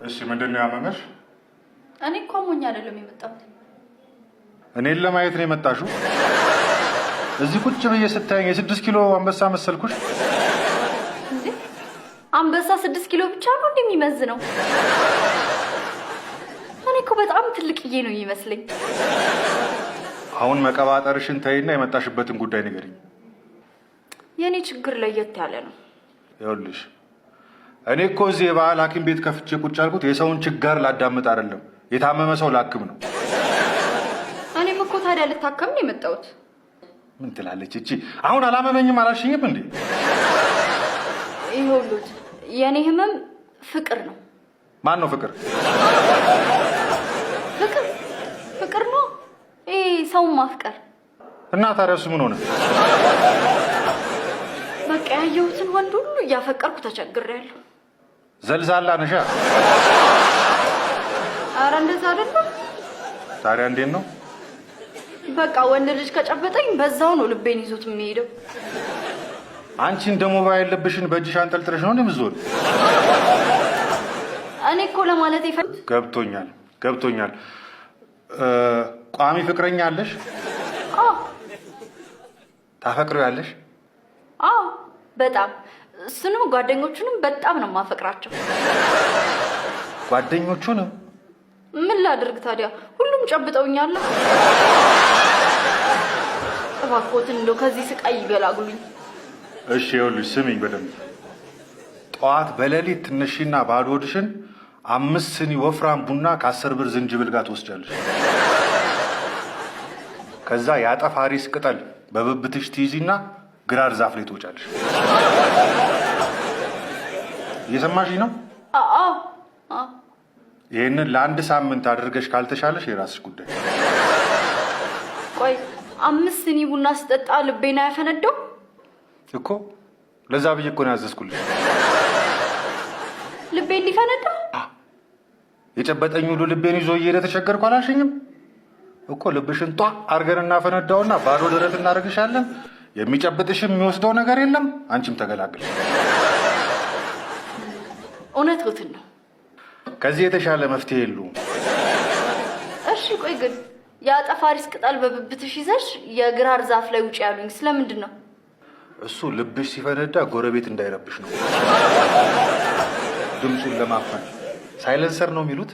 እሺ ምንድነው ያመመሽ? እኔ እኮ አሞኝ አይደለም የመጣሁት። እኔን ለማየት ነው የመጣሽው? እዚህ ቁጭ ብዬ ስታየኝ የ6 ኪሎ አንበሳ መሰልኩሽ? እንዴ አንበሳ 6 ኪሎ ብቻ ነው እንደሚመዝነው? እኔ እኮ በጣም ትልቅዬ ነው የሚመስለኝ። አሁን መቀባጠርሽን ተይና የመጣሽበትን ጉዳይ ንገሪኝ። የኔ ችግር ለየት ያለ ነው። ይኸውልሽ እኔ እኮ እዚህ የባህል ሐኪም ቤት ከፍቼ ቁጭ አልኩት የሰውን ችግር ላዳምጥ አይደለም፣ የታመመ ሰው ላክም ነው። እኔም እኮ ታዲያ ልታከም ነው የመጣሁት። ምን ትላለች እቺ? አሁን አላመመኝም አላልሽኝም እንዴ? ይኸውልህ የኔ ህመም ፍቅር ነው። ማን ነው ፍቅር? ፍቅር ነው ሰው ማፍቀር። እና ታዲያ እሱ ምን ሆነ? በቃ ያየሁትን ወንድ ሁሉ እያፈቀርኩ ተቸግሬያለሁ። ዘልዛላ ነሻ? ኧረ እንደዛ አይደለም። ታዲያ እንዴት ነው? በቃ ወንድ ልጅ ከጨበጠኝ በዛው ነው ልቤን ይዞት የሚሄደው። አንቺ እንደ ሞባይል ልብሽን በእጅሽ አንጠልጥለሽ ነው እንደምትዞር? እኔ እኮ ለማለት ገብቶኛል። ቋሚ ፍቅረኛ አለሽ? አዎ። ታፈቅሪያለሽ? አዎ በጣም። እሱንም ጓደኞቹንም በጣም ነው የማፈቅራቸው። ጓደኞቹንም? ምን ላድርግ ታዲያ? ሁሉም ጨብጠውኛል። እባክዎትን እንደው ከዚህ ስቃይ ይገላግሉኝ። እሺ ይኸውልሽ ስሚኝ በደንብ። ጠዋት በሌሊት ትነሺና ባዶ ሆድሽን 5 ስኒ ወፍራም ቡና ከ10 ብር ዝንጅብል ጋር ትወስጃለሽ። ከዛ የአጠፋሪስ ቅጠል በብብትሽ ትይዚና ግራር ዛፍ ላይ ትወጫለሽ። እየሰማሽኝ ነው? አዎ። ይሄንን ለ1 ሳምንት አድርገሽ ካልተሻለሽ የራስሽ ጉዳይ። ቆይ 5 ስኒ ቡና ስጠጣ ልቤና ያፈነደው እኮ ለዛ ብዬ እኮ ነው ያዘዝኩልሽ። ልቤ እንዲፈነዳ? የጨበጠኝ ሁሉ ልቤን ይዞ እየሄደ ተቸገርኩ አላልሽኝም እኮ? ልብሽን ጧ አርገን እናፈነዳውና ባዶ ደረት እናደርግሻለን። የሚጨብጥሽም የሚወስደው ነገር የለም። አንቺም ተገላግልሽ። እውነትዎትን ነው። ከዚህ የተሻለ መፍትሄ የለውም። እሺ ቆይ ግን የአጠፋሪስ ቅጠል በብብትሽ ይዘሽ የግራር ዛፍ ላይ ውጪ ያሉኝ ስለምንድን ነው? እሱ ልብሽ ሲፈነዳ ጎረቤት እንዳይረብሽ ነው። ድምፁን ለማፈን ሳይለንሰር ነው የሚሉት።